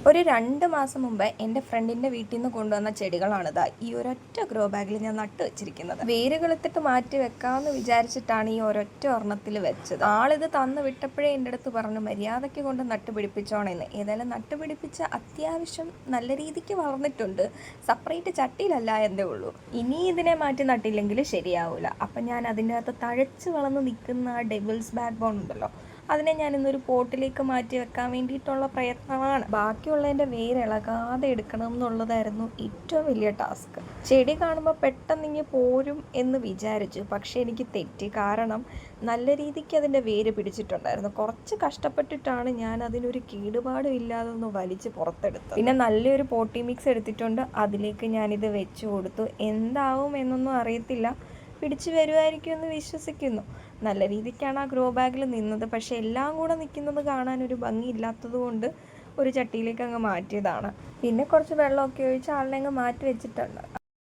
ഒരു 2 മാസം മുമ്പ് എൻ്റെ ഫ്രണ്ടിൻ്റെ വീട്ടിൽ നിന്ന് കൊണ്ടുവന്ന ചെടികളാണിതാ ഈ ഒരൊറ്റ ഗ്രോ ബാഗിൽ ഞാൻ നട്ട് വെച്ചിരിക്കുന്നത്. വേരുകളെത്തിട്ട് മാറ്റി വെക്കാമെന്ന് വിചാരിച്ചിട്ടാണ് ഈ ഒരൊറ്റ ഒരെണ്ണത്തിൽ വെച്ചത്. ആളിത് തന്നു വിട്ടപ്പോഴേ എൻ്റെ അടുത്ത് പറഞ്ഞു മര്യാദയ്ക്ക് കൊണ്ട് നട്ടുപിടിപ്പിച്ചോണെന്ന്. ഏതായാലും നട്ടുപിടിപ്പിച്ച അത്യാവശ്യം നല്ല രീതിക്ക് വളർന്നിട്ടുണ്ട്. സെപ്പറേറ്റ് ചട്ടിയിലല്ല എന്നേ ഉള്ളൂ. ഇനി ഇതിനെ മാറ്റി നട്ടില്ലെങ്കിൽ ശരിയാവില്ല. അപ്പം ഞാൻ അതിൻ്റെ അകത്ത് തഴച്ച് വളർന്ന് നിൽക്കുന്ന ആ ഡെവിൾസ് ബാക്ക് ബോൺ ഉണ്ടല്ലോ, അതിനെ ഞാൻ ഇന്നൊരു പോട്ടിലേക്ക് മാറ്റി വെക്കാൻ വേണ്ടിയിട്ടുള്ള പ്രയത്നമാണ്. ബാക്കിയുള്ളതിൻ്റെ വേരിളകാതെ എടുക്കണം എന്നുള്ളതായിരുന്നു ഏറ്റവും വലിയ ടാസ്ക്. ചെടി കാണുമ്പോൾ പെട്ടെന്ന് ഇങ്ങനെ പോരും എന്ന് വിചാരിച്ചു, പക്ഷേ എനിക്ക് തെറ്റി. കാരണം നല്ല രീതിക്ക് അതിൻ്റെ വേര് പിടിച്ചിട്ടുണ്ടായിരുന്നു. കുറച്ച് കഷ്ടപ്പെട്ടിട്ടാണ് ഞാൻ അതിനൊരു കേടുപാടും ഇല്ലാതെ ഒന്ന് വലിച്ച് പുറത്തെടുത്തത്. പിന്നെ നല്ലൊരു പോട്ടി മിക്സ് എടുത്തിട്ടുണ്ട്, അതിലേക്ക് ഞാനിത് വെച്ച് കൊടുത്തു. എന്താവും എന്നൊന്നും അറിയത്തില്ല, പിടിച്ചു വരുമായിരിക്കും എന്ന് വിശ്വസിക്കുന്നു. നല്ല രീതിക്കാണ് ആ ഗ്രോ ബാഗിൽ നിന്നത്. പക്ഷേ എല്ലാം കൂടെ നിൽക്കുന്നത് കാണാനൊരു ഭംഗിയില്ലാത്തത് കൊണ്ട് ഒരു ചട്ടിയിലേക്ക് അങ്ങ് മാറ്റിയതാണ്. പിന്നെ കുറച്ച് വെള്ളമൊക്കെ ഒഴിച്ച് ആളിനെ അങ്ങ് മാറ്റി വെച്ചിട്ടുണ്ട്.